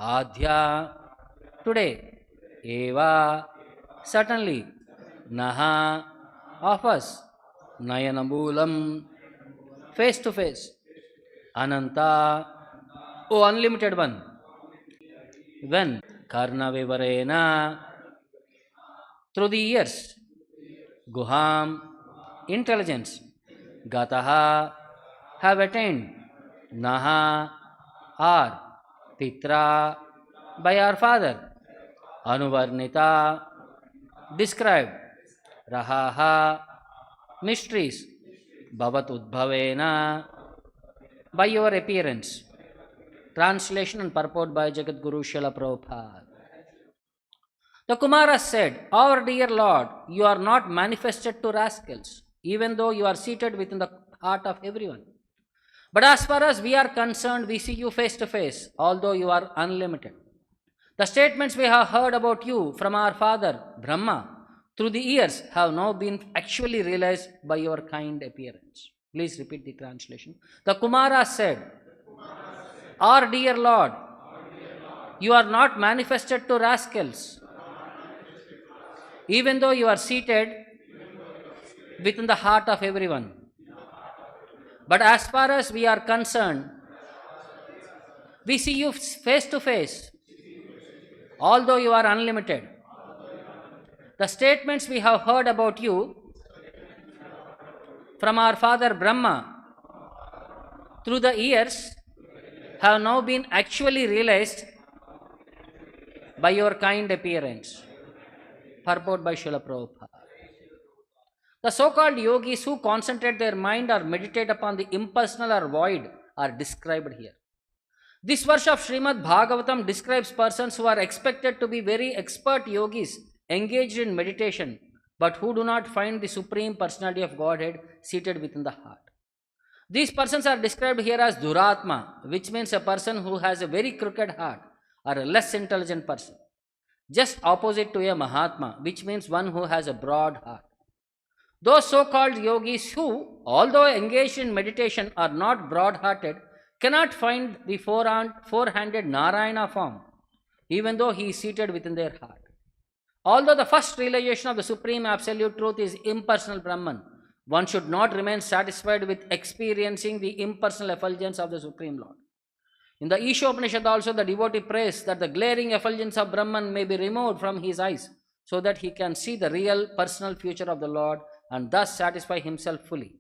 Adhya, today, Eva, certainly, Naha, of us, Nayanamulam, face to face, Ananta, O unlimited one, when Karna Vivarena, through the years, Guham, intelligence, Gataha, have attained, Naha, our, Pitra, by our father, Anuvarnita, described, Rahaha, mysteries, Bhavat Udbhavena, by your appearance. Translation and purport by Jagadguru Srila Prabhupada. The Kumāras said, Our dear Lord, you are not manifested to rascals, even though you are seated within the heart of everyone. But as far as we are concerned, we see you face to face, although you are unlimited. The statements we have heard about you from our father, Brahmā, through the years have now been actually realized by your kind appearance. Please repeat the translation. The Kumāras said, Our dear Lord, you are not manifested to rascals, even though you are seated within the heart of everyone. But as far as we are concerned, we see you face to face, although you are unlimited. The statements we have heard about you from our father Brahmā through the years have now been actually realized by your kind appearance. Purport by Srila Prabhupada. The so-called yogis who concentrate their mind or meditate upon the impersonal or void are described here. This verse of Srimad Bhagavatam describes persons who are expected to be very expert yogis engaged in meditation, but who do not find the Supreme Personality of Godhead seated within the heart. These persons are described here as Duratma, which means a person who has a very crooked heart or a less intelligent person. Just opposite to a Mahatma, which means one who has a broad heart. Those so-called yogis who, although engaged in meditation, are not broad-hearted, cannot find the four-handed Narayana form, even though he is seated within their heart. Although the first realization of the Supreme Absolute Truth is impersonal Brahman, one should not remain satisfied with experiencing the impersonal effulgence of the Supreme Lord. In the Ishopanishad also, the devotee prays that the glaring effulgence of Brahman may be removed from his eyes so that he can see the real personal future of the Lord and thus satisfy himself fully.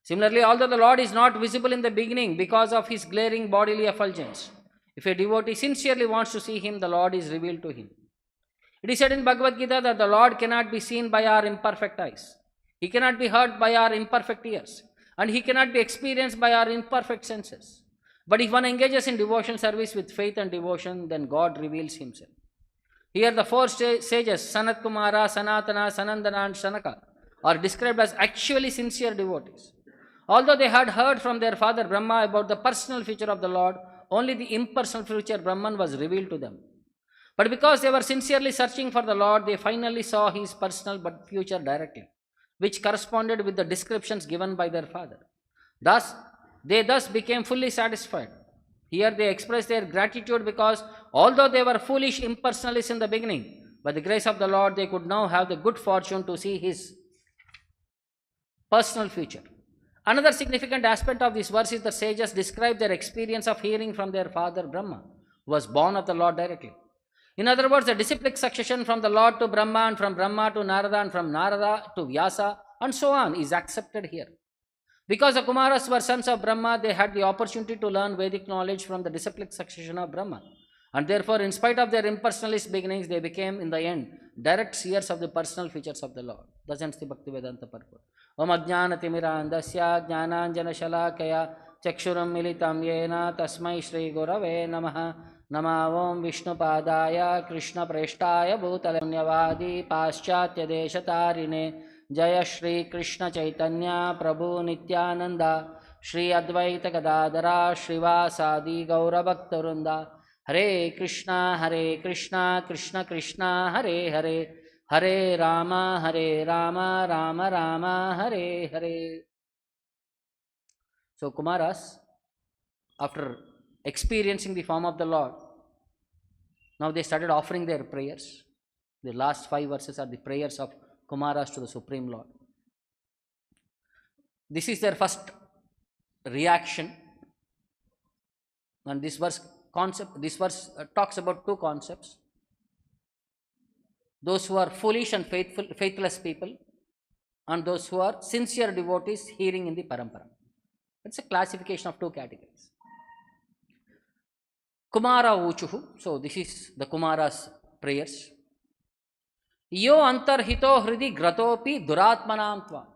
Similarly, although the Lord is not visible in the beginning because of his glaring bodily effulgence, if a devotee sincerely wants to see him, the Lord is revealed to him. It is said in Bhagavad Gita that the Lord cannot be seen by our imperfect eyes. He cannot be heard by our imperfect ears. And he cannot be experienced by our imperfect senses. But if one engages in devotion service with faith and devotion, then God reveals himself. Here the four sages, Sanat Kumāra, Sanatana, Sanandana and Sanaka, are described as actually sincere devotees. Although they had heard from their father Brahmā about the personal future of the Lord, only the impersonal future Brahman was revealed to them. But because they were sincerely searching for the Lord, they finally saw his personal but future directly, which corresponded with the descriptions given by their father. They thus became fully satisfied. Here they express their gratitude because although they were foolish impersonalists in the beginning, by the grace of the Lord, they could now have the good fortune to see his personal future. Another significant aspect of this verse is the sages describe their experience of hearing from their father Brahmā, who was born of the Lord directly. In other words, the disciplic succession from the Lord to Brahmā and from Brahmā to Narada and from Narada to Vyasa and so on is accepted here. Because the Kumāras were sons of Brahmā, they had the opportunity to learn Vedic knowledge from the disciplic succession of Brahmā. And therefore, in spite of their impersonalist beginnings, they became, in the end, direct seers of the personal features of the Lord. Thus ends the Bhakti Vedanta purport. Om ajnanatimmirandasya jnananjana shalakaya chakshuram militam yena tasmai shri gurave namaha namavom vishnu padaya krishna preshtaya bhutale punyavadi paschatya deshatarine jaya shri krishna chaitanya prabhu nityananda shri advaita gadadara shrivasadi gaura bhaktarunda Hare Krishna Krishna Krishna Hare Hare Hare Rama Rama Rama Hare Hare. So Kumāras, after experiencing the form of the Lord, Now they started offering their prayers. The last 5 verses are the prayers of Kumāras to the Supreme Lord. This is their first reaction. And this verse talks about 2 concepts. Those who are foolish and faithless people, and those who are sincere devotees hearing in the parampara. It's a classification of 2 categories. Kumāra Uchuhu. So this is the Kumāras' prayers. Yo antarhito hridi gratopi duratmanam tvam.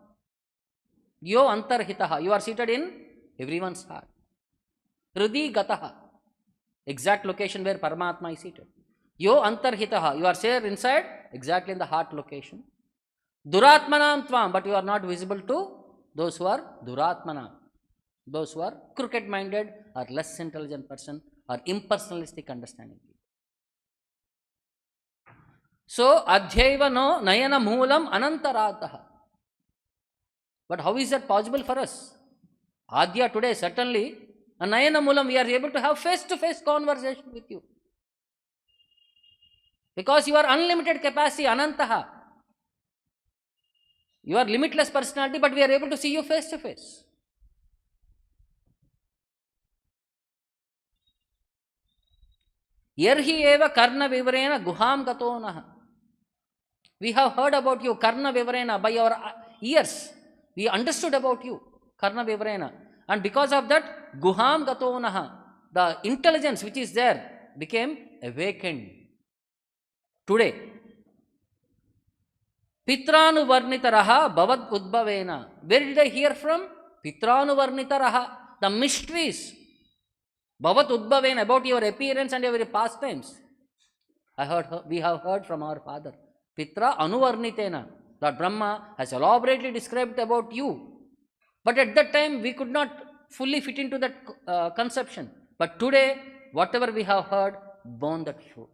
Yo antarhitaha. You are seated in everyone's heart. Hridi gataha. Exact location where Paramatma is seated. Yo antarhitaha. You are there inside, exactly in the heart location. Duratmanam tvam. But you are not visible to those who are duratmanam. Those who are crooked-minded or less intelligent person or impersonalistic understanding. So, adhyaiva no nayana moolam anantarataha. But how is that possible for us? Adhya today, certainly, a nayana moolam, we are able to have face-to-face conversation with you. Because you are unlimited capacity, anantaha. You are limitless personality, but we are able to see you face-to-face. Yerhi eva karna vivarena guham gatonaha. We have heard about you, karna vivarena, by our ears. We understood about you, karna vivarena. And because of that, guham gatonaha, the intelligence which is there became awakened. Today, Pitranuvarnitaraha bhavad udbhavena. Where did I hear from? Pitranuvarnitaraha, the mysteries. Bhavat udbhavena, about your appearance and your pastimes. We have heard from our father. Pitra anuvarnitena. Lord Brahma has elaborately described about you. But at that time, we could not fully fit into that conception. But today, whatever we have heard, born that fruit.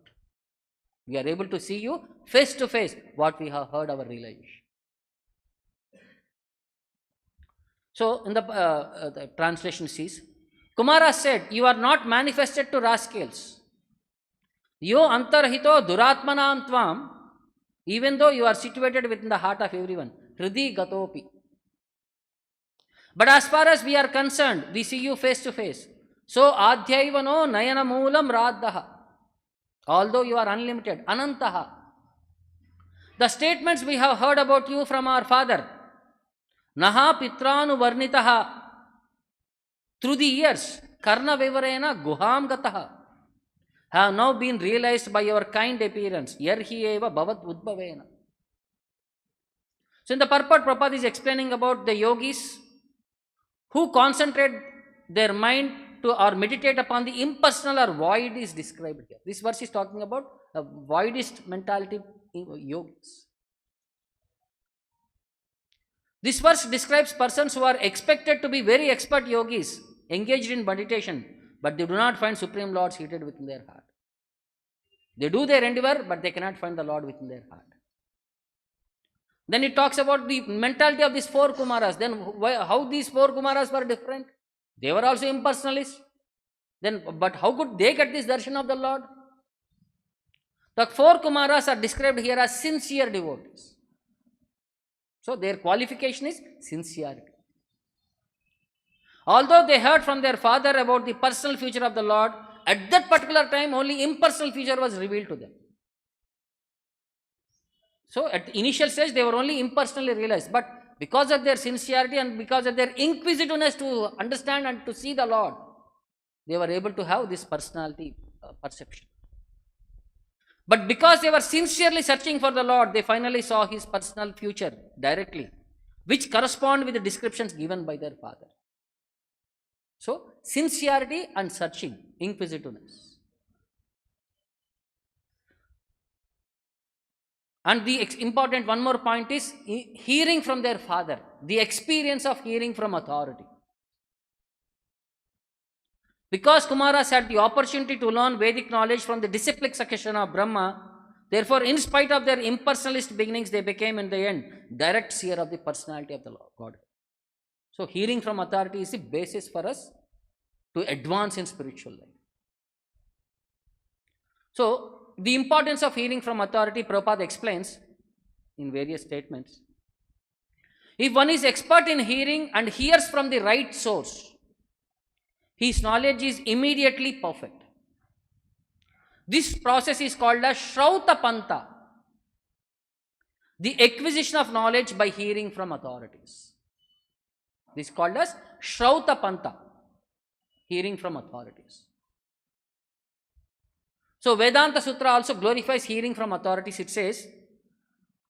We are able to see you face to face, what we have heard, our realization. So, in the translation says, Kumāras said, you are not manifested to rascals. Yo antarhito duratmanam tvam, even though you are situated within the heart of everyone. Hridi gatopi. But as far as we are concerned, we see you face to face. So, adhyaivano nayana moolam raddaha. Although you are unlimited, anantaha. The statements we have heard about you from our father, naha pitranu varnitaha, through the years, karna vivarena guham gataha, have now been realized by your kind appearance. Yarhi eva bhavat udbhavena. So in the purport, Prabhupada is explaining about the yogis who concentrate their mind to or meditate upon the impersonal or void is described here. This verse is talking about a voidist mentality yogis. This verse describes persons who are expected to be very expert yogis, engaged in meditation, but they do not find Supreme Lord seated within their heart. They do their endeavor, but they cannot find the Lord within their heart. Then it talks about the mentality of these 4 Kumāras. Then how these 4 Kumāras were different? They were also impersonalists. Then, but how could they get this darshan of the Lord? The 4 Kumāras are described here as sincere devotees. So their qualification is sincerity. Although they heard from their father about the personal future of the Lord, at that particular time only impersonal future was revealed to them. So at the initial stage they were only impersonally realized, but because of their sincerity and because of their inquisitiveness to understand and to see the Lord, they were able to have this personality perception. But because they were sincerely searching for the Lord, they finally saw His personal future directly, which correspond with the descriptions given by their father. So, sincerity and searching, inquisitiveness. And the important one more point is hearing from their father, the experience of hearing from authority. Because Kumāras had the opportunity to learn Vedic knowledge from the disciplic succession of Brahmā, therefore, in spite of their impersonalist beginnings, they became in the end direct seer of the personality of the God. So, hearing from authority is the basis for us to advance in spiritual life. So, the importance of hearing from authority, Prabhupada explains in various statements. If one is expert in hearing and hears from the right source, his knowledge is immediately perfect. This process is called as Shrauta Panta, the acquisition of knowledge by hearing from authorities. This is called as Shrauta Panta, hearing from authorities. So Vedanta Sutra also glorifies hearing from authorities. It says,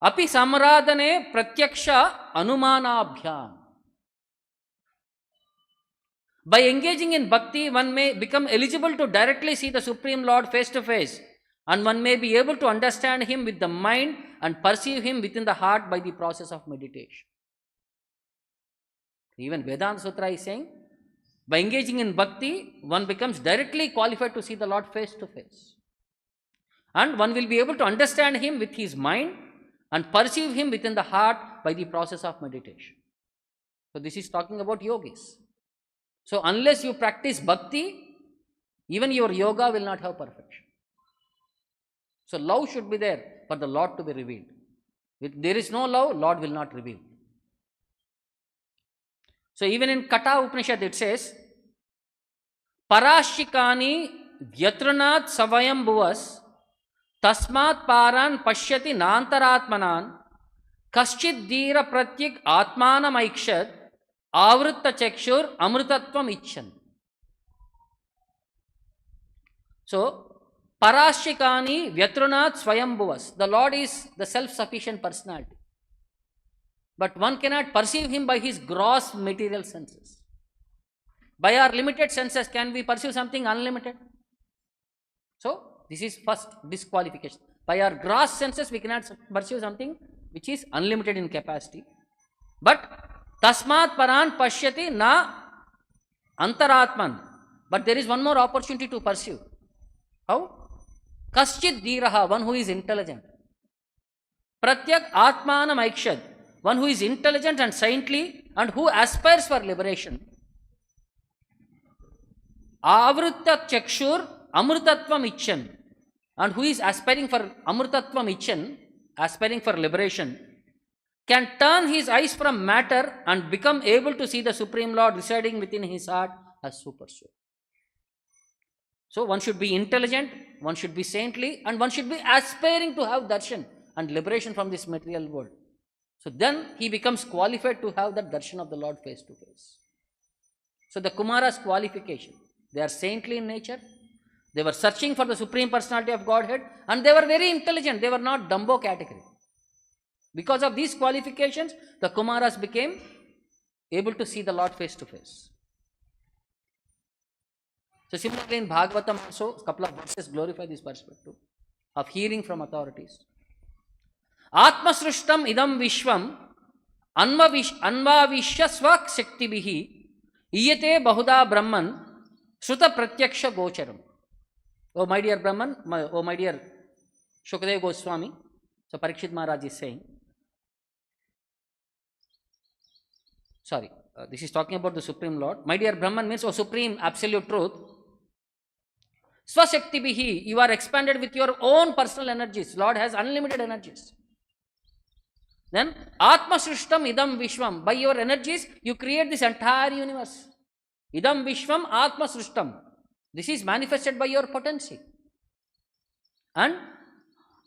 Api samradane pratyaksha anumanabhyam. By engaging in bhakti, one may become eligible to directly see the Supreme Lord face to face, and one may be able to understand Him with the mind and perceive Him within the heart by the process of meditation. Even Vedanta Sutra is saying, by engaging in bhakti, one becomes directly qualified to see the Lord face to face. And one will be able to understand Him with his mind and perceive Him within the heart by the process of meditation. So this is talking about yogis. So unless you practice bhakti, even your yoga will not have perfection. So love should be there for the Lord to be revealed. If there is no love, Lord will not reveal. So even in Katha Upanishad it says, Parashikani Vyatrunat Swayambhuvas Tasmat Paran Pashyati Nantaratmanan Kaschid Dira Pratyik Atmanam Aikshad Avritta Chakshur Amrutatvam Icchan. So, Parashikani Vyatrunat Swayambhuvas. The Lord is the self-sufficient personality. But one cannot perceive Him by his gross material senses. By our limited senses, can we perceive something unlimited? So, this is first disqualification. By our gross senses, we cannot perceive something which is unlimited in capacity. But Tasmat Paran Pashyati Na Antaratman. But there is one more opportunity to pursue. How? Kaschid Dhiraha, one who is intelligent. Pratyak Atmanam Aikshad, one who is intelligent and saintly and who aspires for liberation. Avritta Chakshur Amrutatvam Icchan, and who is aspiring for Amrutatvam Icchan, aspiring for liberation, can turn his eyes from matter and become able to see the Supreme Lord residing within his heart as Super Soul. So one should be intelligent, one should be saintly, and one should be aspiring to have darshan and liberation from this material world. So then he becomes qualified to have that darshan of the Lord face to face. So the Kumāras qualification, they are saintly in nature, they were searching for the Supreme Personality of Godhead, and they were very intelligent, they were not Dumbo category. Because of these qualifications, the Kumāras became able to see the Lord face to face. So similarly in Bhagavatam also, a couple of verses glorify this perspective of hearing from authorities. Atma Srishtam Idam Vishwam Anvavishya Svak Shaktibihi Iyate Bahuda Brahman Sruta Pratyaksha Gocharam. Oh my dear Brahman, oh my dear Shukadeva Goswami, so Parikshit Maharaj is saying, this is talking about the Supreme Lord. My dear Brahman means, oh Supreme Absolute Truth, Swashaktibihi, you are expanded with your own personal energies. Lord has unlimited energies. Then, Atma Srishtam Idam Vishwam, by your energies, you create this entire universe. Idam Vishwam Atma Srishtam. This is manifested by your potency. And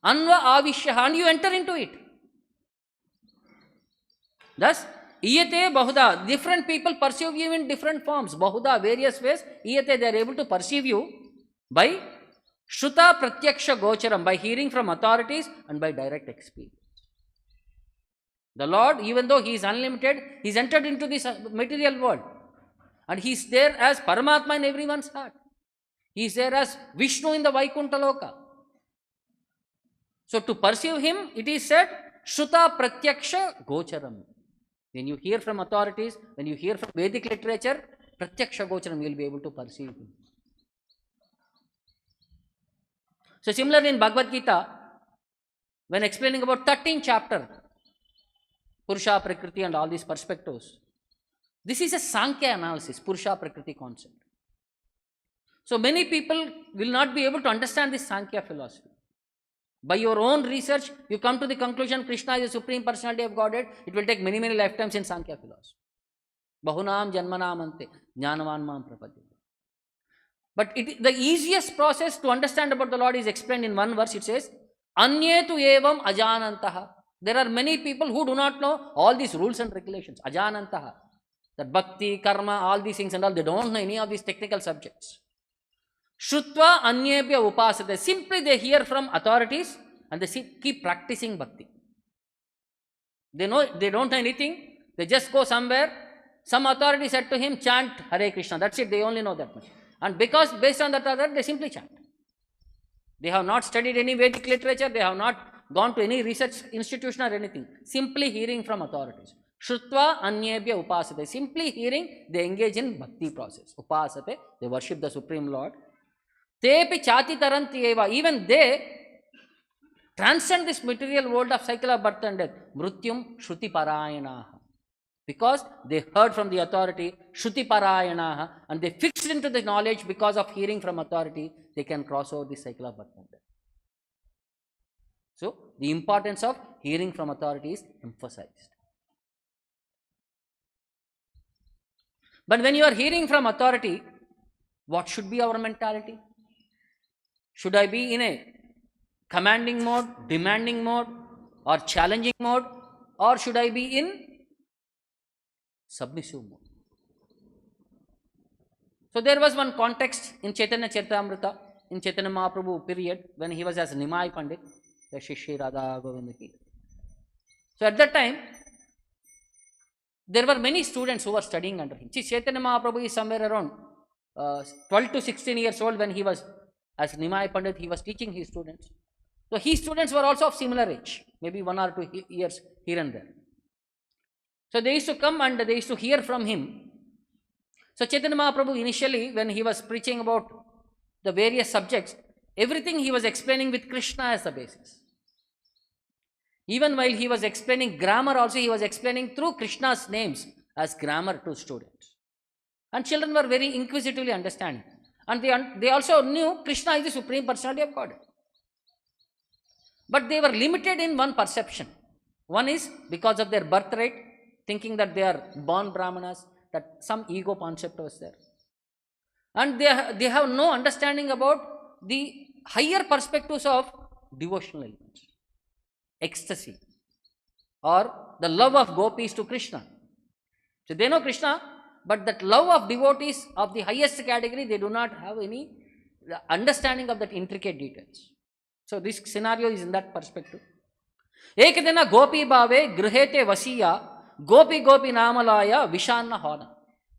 Anva Avishya, and you enter into it. Thus, Iyate Bahuda, different people perceive you in different forms. Bahuda, various ways. Iyate, they are able to perceive you by Shruta Pratyaksha Gocharam, by hearing from authorities and by direct experience. The Lord, even though He is unlimited, He is entered into this material world. And He is there as Paramatma in everyone's heart. He is there as Vishnu in the Vaikuntha Loka. So to perceive Him, it is said, Shruta Pratyaksha Gocharam. When you hear from authorities, when you hear from Vedic literature, Pratyaksha Gocharam, you will be able to perceive Him. So similarly in Bhagavad Gita, when explaining about 13th chapter, Purusha, Prakriti and all these perspectives, this is a Sankhya analysis, Purusha, Prakriti concept. So many people will not be able to understand this Sankhya philosophy. By your own research, you come to the conclusion Krishna is the Supreme Personality of Godhead. It will take many, many lifetimes in Sankhya philosophy. Bahunam janmanamante jnanavan mam prapadya. But the easiest process to understand about the Lord is explained in one verse. It says, Anyetu evam ajanantaha. There are many people who do not know all these rules and regulations. Ajanantaha. That bhakti, karma, all these things and all, they don't know any of these technical subjects. Shrutva anyebhya upasate. Simply they hear from authorities and they keep practicing bhakti. They don't know anything. They just go somewhere. Some authority said to him, chant Hare Krishna. That's it. They only know that much. And because based on that authority, they simply chant. They have not studied any Vedic literature. They have not gone to any research institution or anything. Simply hearing from authorities. Shrutva anyebhya upasate. Simply hearing, they engage in bhakti process. Upasate, they worship the Supreme Lord. Tepi chati taranti eva. Even they transcend this material world of cycle of birth and death. Mrutyum shruti parayanaha. Because they heard from the authority, shruti parayanaha, and they fixed into the knowledge because of hearing from authority, they can cross over the cycle of birth and death. So, the importance of hearing from authority is emphasized. But when you are hearing from authority, what should be our mentality? Should I be in a commanding mode, demanding mode, or challenging mode, or should I be in submissive mode? So there was one context in Chaitanya Charitamrita, in Chaitanya Mahaprabhu period, when he was as Nimai Pandit, the Shishya Radha Govinda Ki. So at that time, there were many students who were studying under him. See, Chaitanya Mahaprabhu is somewhere around 12 to 16 years old when he was, as Nimai Pandit, he was teaching his students. So his students were also of similar age, maybe 1 or 2 years here and there. So they used to come and they used to hear from him. So Chaitanya Mahaprabhu initially, when he was preaching about the various subjects, everything he was explaining with Krishna as the basis. Even while he was explaining grammar also, he was explaining through Krishna's names as grammar to students. And children were very inquisitively understanding. And they also knew Krishna is the Supreme Personality of Godhead. But they were limited in one perception. One is because of their birth rate, thinking that they are born Brahmanas, that some ego concept was there. And they have no understanding about the higher perspectives of devotional elements, ecstasy, or the love of gopis to Krishna. So they know Krishna, but that love of devotees of the highest category, they do not have any understanding of that intricate details. So this scenario is in that perspective. Ekadina gopi bhave grihete vasiya gopi gopi namalaya vishanna hona.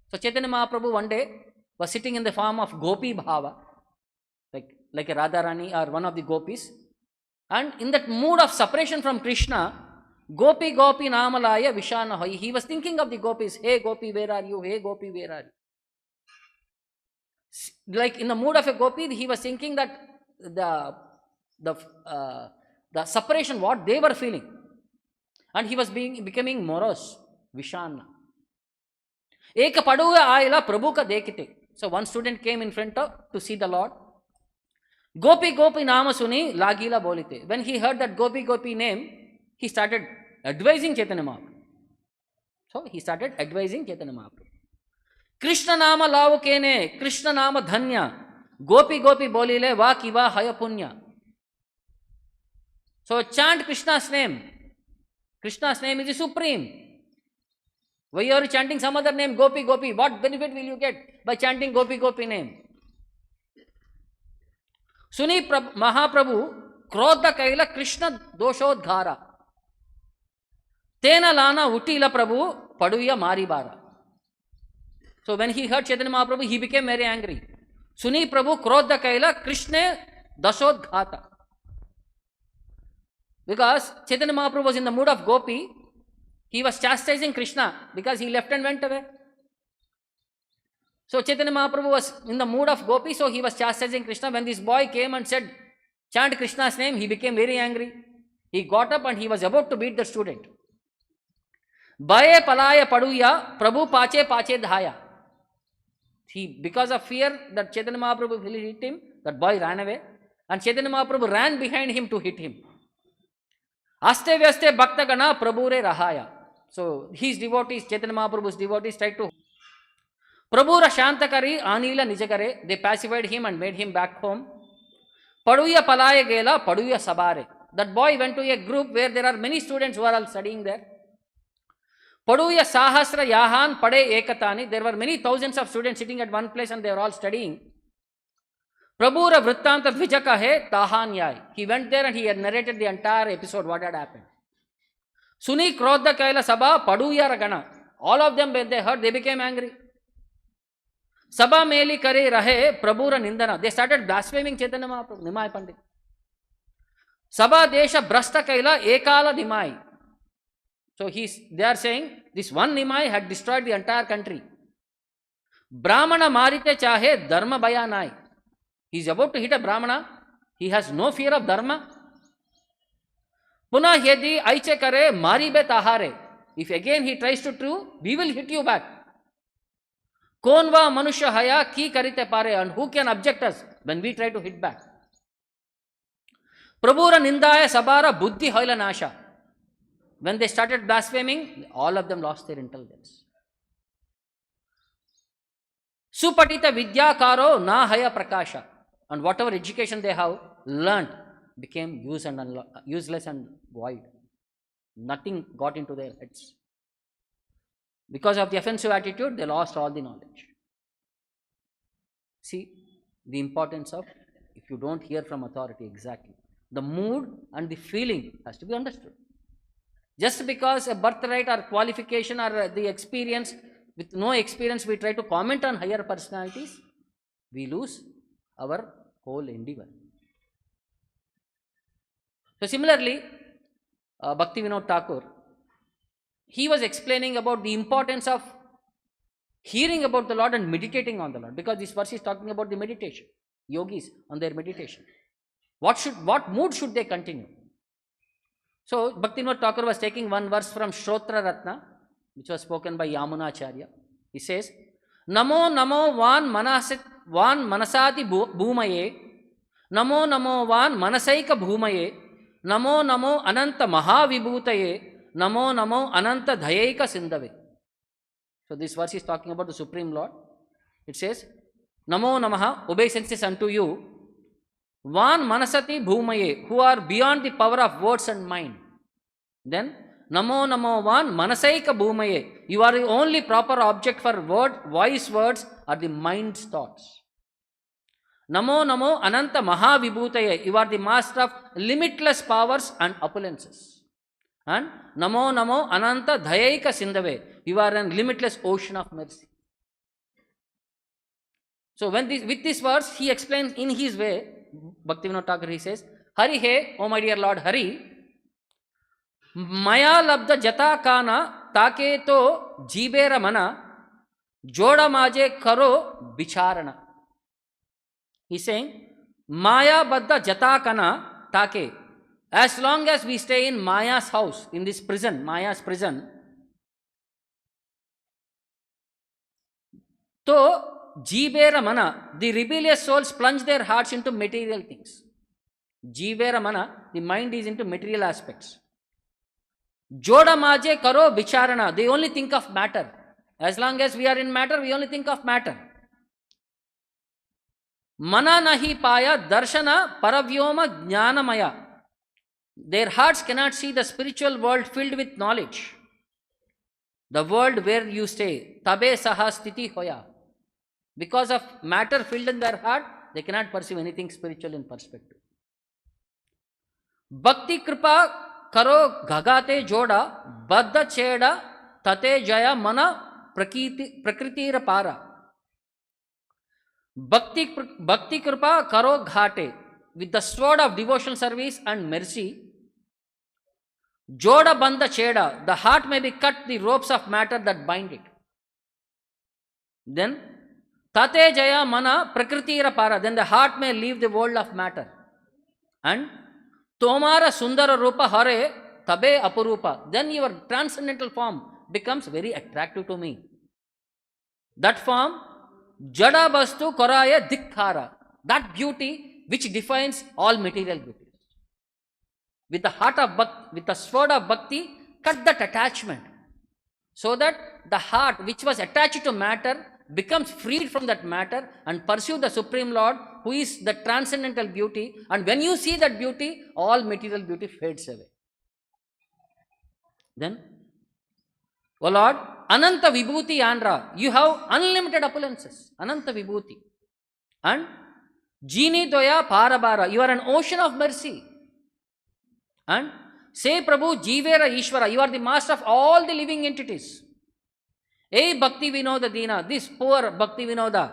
So Chaitanya Mahaprabhu one day was sitting in the form of gopi bhava, like a Radharani or one of the gopis. And in that mood of separation from Krishna, gopi gopi namalaya vishanna hona. He was thinking of the gopis. Hey gopi, where are you? Hey gopi, where are you? Like in the mood of a gopi, he was thinking that the separation, what they were feeling. And he was becoming morose, Vishanna. Eka paduga ayila prabhu ka dekite. So one student came in front to see the Lord. Gopi gopi nama suni lagila bolite. When he heard that gopi gopi name, he started advising Chaitanya Mahaprabhu. So he started advising Chaitanya Mahaprabhu. Krishna nama lavu kene, Krishna nama dhanya, gopi gopi bolile va kiva haya punya. So chant Krishna's name. Krishna's name is the supreme. Why are you chanting some other name, gopi gopi? What benefit will you get by chanting gopi gopi name? Suni Mahaprabhu krodha kaila Krishna doshodghara. Tena lana utila Prabhu paduya maribara. So when he heard Chaitanya Mahaprabhu, he became very angry. Suni Prabhu krodha kaila Krishna dashodghata. Because Chaitanya Mahaprabhu was in the mood of gopi, he was chastising Krishna because he left and went away. So Chaitanya Mahaprabhu was in the mood of gopi, so he was chastising Krishna. When this boy came and said, chant Krishna's name, he became very angry. He got up and he was about to beat the student. Baye palaya paduya, Prabhu pache pache dhaya. Because of fear that Chaitanya Mahaprabhu will hit him, that boy ran away. And Chaitanya Mahaprabhu ran behind him to hit him. Aste vyaste bhakta gana prabhure rahaya. So his devotees, Chaitanya Mahaprabhu's devotees, tried to Prabhura Shantakari Anila Nijakare. They pacified him and made him back home. Paduya Palaya Gela, Paduya Sabare. That boy went to a group where there are many students who are all studying there. Paduya Sahasra Yahan Pade Ekatani. There were many thousands of students sitting at one place and they were all studying. Prabhura Vrittanta Dvijaka He Tahan Yai. He went there and he had narrated the entire episode, what had happened. Suni Krodha Kaila Sabha Paduya Ragana. All of them, when they heard, they became angry. Sabha Meli Kare Rahe Prabhura Nindana. They started blaspheming Chaitanya Mahaprabhu, Nimai Pandit. Sabha Desha Brasta Kaila Ekala Nimai. So they are saying this one Nimai had destroyed the entire country. Brahmana Marite Chahe Dharma Bayanai. He is about to hit a Brahmana. He has no fear of Dharma. Puna Yedi Aiche Kare Maribe Tahare. If again he tries to do, we will hit you back. Konva Manusha Haya Ki Karite Pare. And who can object us when we try to hit back? Prabhura Nindaya Sabara Buddhi Hoila Nasha. When they started blaspheming, all of them lost their intelligence. Supatita Vidya Karo Na Haya Prakasha. And whatever education they have learned became useless and void. Nothing got into their heads. Because of the offensive attitude, they lost all the knowledge. See the importance of, if you don't hear from authority exactly, the mood and the feeling has to be understood. Just because a birthright or qualification or the experience, with no experience we try to comment on higher personalities, we lose our whole endeavor. So similarly, Bhakti Vinod Thakur, he was explaining about the importance of hearing about the Lord and meditating on the Lord, because this verse is talking about the meditation, yogis on their meditation. What mood should they continue? So Bhakti Vinod Thakur was taking one verse from Shrotra Ratna, which was spoken by Yamunacharya. He says, Namo Namo Van Manasati Bhumaye, Namo Namo Van Manasaika Bhumaye, Namo Namo Ananta Maha Vibhutaye, Namo Namo Ananta Dhayaika Sindhave. So this verse is talking about the Supreme Lord. It says, Namo Namaha, obeisances unto you, Van Manasati Bhumaye, who are beyond the power of words and mind. Then, Namo Namo Van Manasaika Bhumaye, you are the only proper object for wise words are the mind's thoughts. Namo Namo Ananta Maha Vibhutaye, you are the master of limitless powers and opulences. And Namo Namo Ananta Dhayaika Sindhave, you are a limitless ocean of mercy. So with this verse, he explains in his way, Bhakti Vinod Thakur, he says, Hari He, O my dear Lord Hari, Maya Labda Jata Kana Taketo Jibera Mana Joda Maje Karo Bicharana. He's saying, Maya Badda Jata Kana Take. As long as we stay in Maya's house, in this prison, Maya's prison, to Jivera Mana, the rebellious souls plunge their hearts into material things. Jivera Mana, the mind is into material aspects. Joda Maje Karo Bicharana, they only think of matter. As long as we are in matter, we only think of matter. Mana Nahi Paya Darshana Paravyoma Jnanamaya. Their hearts cannot see the spiritual world filled with knowledge. The world where you stay. Tabe Saha Sthiti Hoya. Because of matter filled in their heart, they cannot perceive anything spiritual in perspective. Bhakti Kripa Karo Gagate Joda Baddha Cheda Tate Jaya Mana Prakriti Rapara. Bhakti Kripa Karo Ghate. With the sword of devotional service and mercy, Joda Bandha Cheda, the heart may be cut the ropes of matter that bind it. Then, Tate Jaya Mana Prakriti Rapara, then the heart may leave the world of matter. And Tomara Sundara Rupa Hare Tabe Apurupa, then your transcendental form becomes very attractive to me. That form, Jada Bastu Koraya Dikhara, that beauty, which defines all material beauty. With the heart of bhakti, with the sword of bhakti, cut that attachment, so that the heart which was attached to matter becomes freed from that matter and pursue the Supreme Lord, who is the transcendental beauty. And when you see that beauty, all material beauty fades away. Then, O Lord, Ananta Vibhuti Andra, you have unlimited opulences, Ananta Vibhuti. And Jini Doya Parabara, you are an ocean of mercy. And say Prabhu, Jivera Ishvara, you are the master of all the living entities. Hey Bhakti Vinoda Dina, this poor Bhakti Vinoda,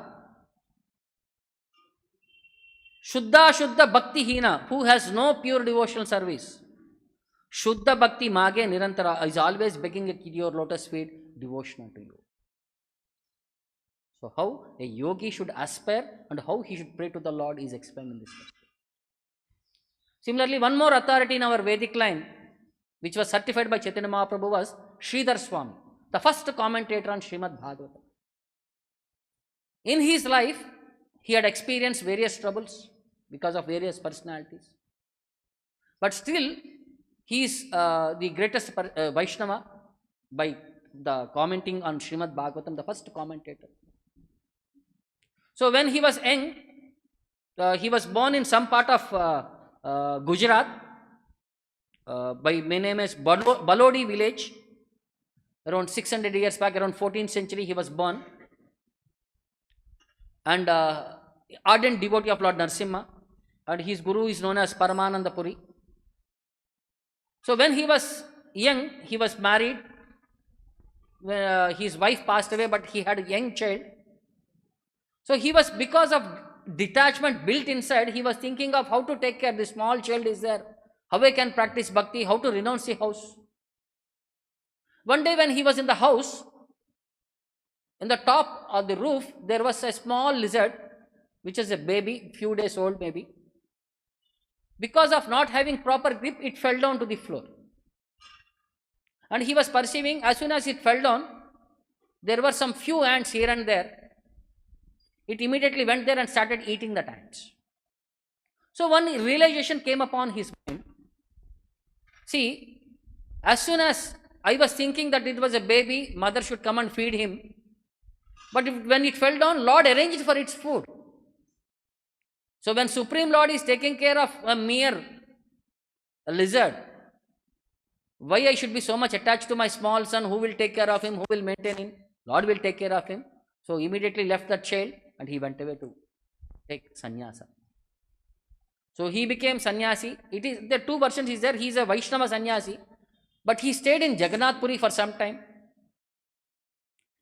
Shuddha Shuddha Bhakti Hina, who has no pure devotional service. Shuddha Bhakti Mage Nirantara is always begging at your lotus feet, devotional to you. So how a yogi should aspire and how he should pray to the Lord is explained in this verse. Similarly, one more authority in our Vedic line, which was certified by Chaitanya Mahaprabhu, was Sridhar Swamy, the first commentator on Srimad Bhagavatam. In his life, he had experienced various troubles because of various personalities. But still, he is the greatest Vaishnava by the commenting on Srimad Bhagavatam, the first commentator. So when he was young, he was born in some part of Gujarat by name as Balodi village. Around 600 years back, around 14th century, he was born. And ardent devotee of Lord Narasimha. And his guru is known as Paramananda Puri. So when he was young, he was married. His wife passed away, but he had a young child. So he was, because of detachment built inside, he was thinking of how to take care. This small child is there. How I can practice bhakti, how to renounce the house. One day when he was in the house, in the top of the roof, there was a small lizard, which is a baby, few days old maybe. Because of not having proper grip, it fell down to the floor. And he was perceiving, as soon as it fell down, there were some few ants here and there. It immediately went there and started eating the ants. So one realization came upon his mind. See, as soon as I was thinking that it was a baby, mother should come and feed him. But when it fell down, Lord arranged for its food. So when Supreme Lord is taking care of a mere lizard, why I should be so much attached to my small son? Who will take care of him? Who will maintain him? Lord will take care of him. So immediately left that child and he went away to take sannyasa. So he became sannyasi. It is, there are two versions is there. He is a Vaishnava sannyasi, but he stayed in Jagannath Puri for some time.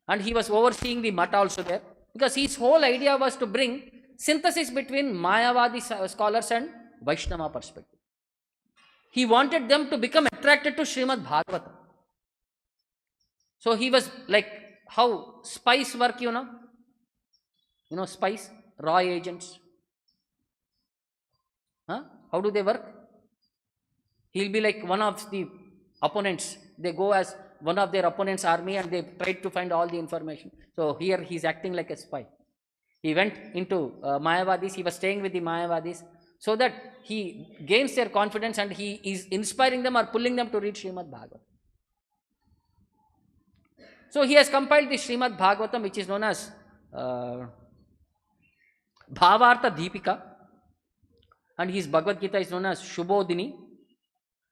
And he was overseeing the Mata also there, because his whole idea was to bring synthesis between Mayavadi scholars and Vaishnava perspective. He wanted them to become attracted to Srimad Bhagavatam. So he was like how spice work, you know spice, raw agents. How do they work? He'll be like one of the opponents. They go as one of their opponents' army and they try to find all the information. So here he's acting like a spy. He went into Mayavadis, he was staying with the Mayavadis, so that he gains their confidence and he is inspiring them or pulling them to read Srimad Bhagavatam. So he has compiled the Srimad Bhagavatam, which is known as Bhavartha Deepika, and his Bhagavad Gita is known as Shubhodini,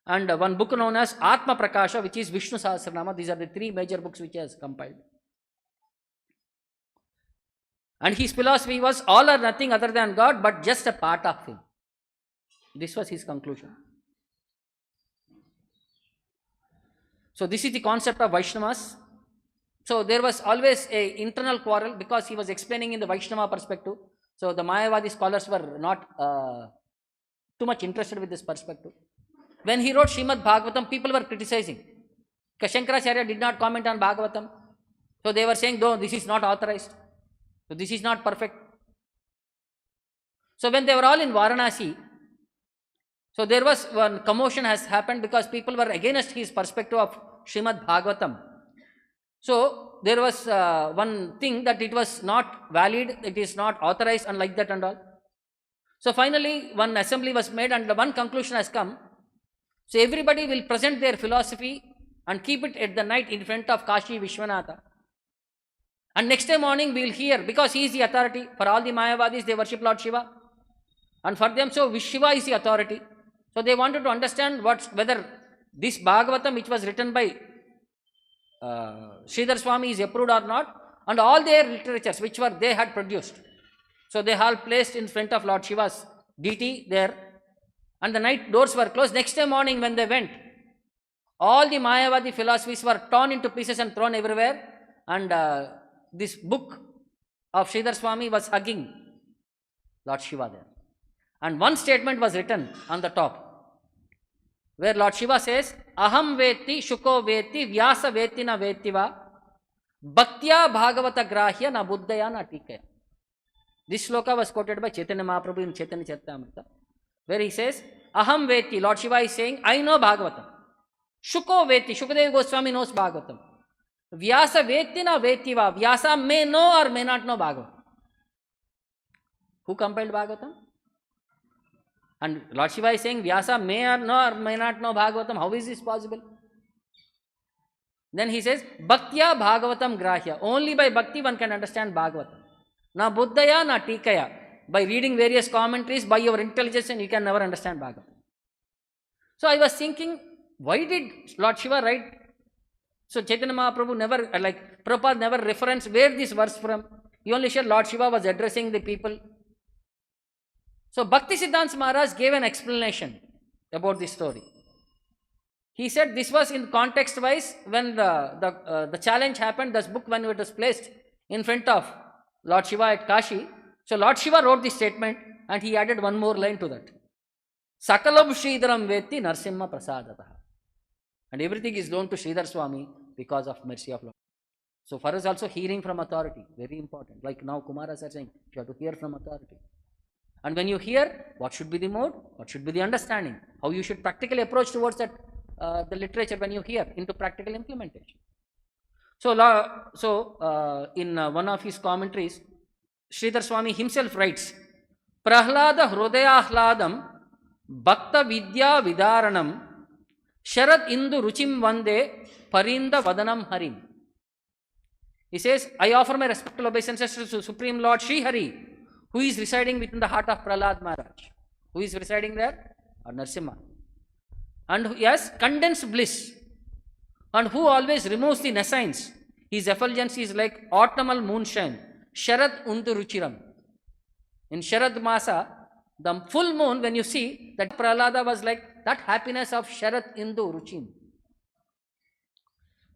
and one book known as Atma Prakasha, which is Vishnu Sahasranama. These are the three major books which he has compiled. And his philosophy was all or nothing other than God, but just a part of him. This was his conclusion. So this is the concept of Vaishnavas. So there was always a internal quarrel because he was explaining in the Vaishnava perspective. So the Mayavadi scholars were not too much interested with this perspective. When he wrote Srimad Bhagavatam, people were criticizing. Because Shankaracharya did not comment on Bhagavatam. So they were saying, no, this is not authorized. So this is not perfect. So when they were all in Varanasi, so there was one commotion has happened because people were against his perspective of Srimad Bhagavatam. So there was one thing that it was not valid, it is not authorized and like that and all. So finally, one assembly was made and one conclusion has come. So everybody will present their philosophy and keep it at the night in front of Kashi Vishwanatha. And next day morning we will hear, because he is the authority. For all the Mayavadis, they worship Lord Shiva. And for them, so Shiva is the authority. So they wanted to understand whether this Bhagavatam, which was written by Sridhar Swamy, is approved or not. And all their literatures, which they had produced. So they all placed in front of Lord Shiva's deity there. And the night doors were closed. Next day morning when they went, all the Mayavadi philosophies were torn into pieces and thrown everywhere. And this book of Sridhar Swamy was hugging Lord Shiva there. And one statement was written on the top, where Lord Shiva says, Aham veti, Shuko veti, Vyasa veti na vetiva, Bhaktya Bhagavata Grahya na Buddhaya na Tikaya. This sloka was quoted by Chaitanya Mahaprabhu in Chaitanya Charitamrita, where he says, Aham veti, Lord Shiva is saying, I know Bhagavatam. Shuko veti, Shukadeva Goswami knows Bhagavatam. Vyasa veti na vetiva, Vyasa may know or may not know Bhagavatam. Who compiled Bhagavatam? And Lord Shiva is saying, Vyasa may or know or may not know Bhagavatam. How is this possible? Then he says, Bhaktya Bhagavatam Grahya. Only by Bhakti one can understand Bhagavatam. Na Buddhaya, na Tikaya. By reading various commentaries, by your intelligence, you can never understand Bhagavatam. So I was thinking, why did Lord Shiva write? So Chaitanya Mahaprabhu never, Prabhupada never referenced where this verse from. He only said Lord Shiva was addressing the people. So Bhakti Siddhanta Maharaj gave an explanation about this story. He said this was in context wise when the challenge happened, this book when it was placed in front of Lord Shiva at Kashi. So Lord Shiva wrote this statement and he added one more line to that. Sakalam Sridharam Veti Narasimha Prasadataha. And everything is known to Sridhar Swamy because of mercy of Lord. So for us also hearing from authority, very important. Like now Kumāras are saying, you have to hear from authority. And when you hear, what should be the mode? What should be the understanding? How you should practically approach towards that, the literature when you hear into practical implementation. So in one of his commentaries, Sridhar Swamy himself writes, Prahlada Hrudayaahladam Bhakta Vidya Vidaranam Sharad Indu Ruchim Vande Parinda Vadanam Harim. He says, I offer my respectful obeisances to Supreme Lord Sri Hari, who is residing within the heart of Prahlad Maharaj. Who is residing there? Or Narasimha. And who has condensed bliss. And who always removes the nescience. His effulgence is like autumnal moonshine. Sharad Undu Ruchiram. In Sharad Masa, the full moon, when you see, that Prahlada was like that happiness of Sharad Indu Ruchim.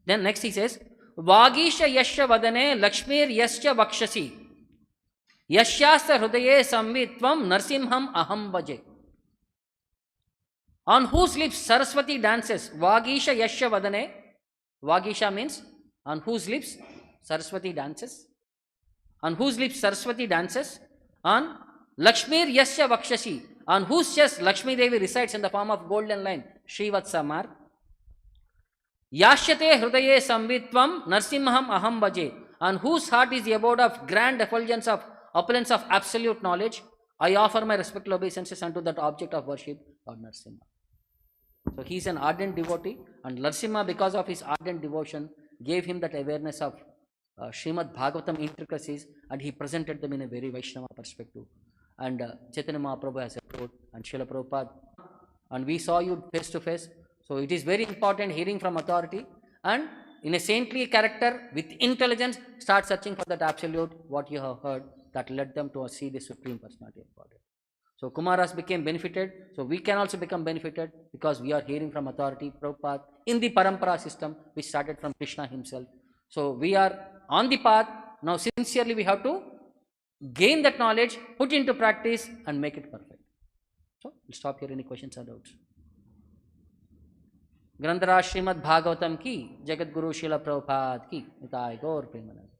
Then next he says, Vagisha Yasya Vadane Lakshmir Yasya Vakshasi. Yashyasta Hrudaye Samvitvam Narasimham Aham Vaje. On whose lips Saraswati dances, Vagisha Yasya Vadane. Vagisha means on whose lips Saraswati dances. On whose lips Saraswati dances. On Lakshmir Yasya Vakshasi. On whose chest Lakshmi Devi resides in the form of golden line, Srivatsa Marg. Yashyate Hrudaye Samvitvam Narasimham Aham Vaje. On whose heart is the abode of grand effulgence of opulence of absolute knowledge, I offer my respectful obeisances unto that object of worship, Lord Narasimha. So he is an ardent devotee, and Narasimha, because of his ardent devotion, gave him that awareness of Srimad Bhagavatam intricacies, and he presented them in a very Vaishnava perspective. And Chaitanya Mahaprabhu has approved, and Srila Prabhupada, and we saw you face to face. So it is very important hearing from authority, and in a saintly character, with intelligence, start searching for that absolute, what you have heard, that led them to see the Supreme Personality of Godhead. So Kumāras became benefited, so we can also become benefited because we are hearing from authority, Prabhupada, in the Parampara system, which started from Krishna himself. So we are on the path, now sincerely we have to gain that knowledge, put into practice and make it perfect. So we'll stop here, any questions or doubts? ग्रंथराज Shrimad Bhagavatam की, जगत गुरु शिला प्रभुपाद की, निताय गौर प्रेमानंद।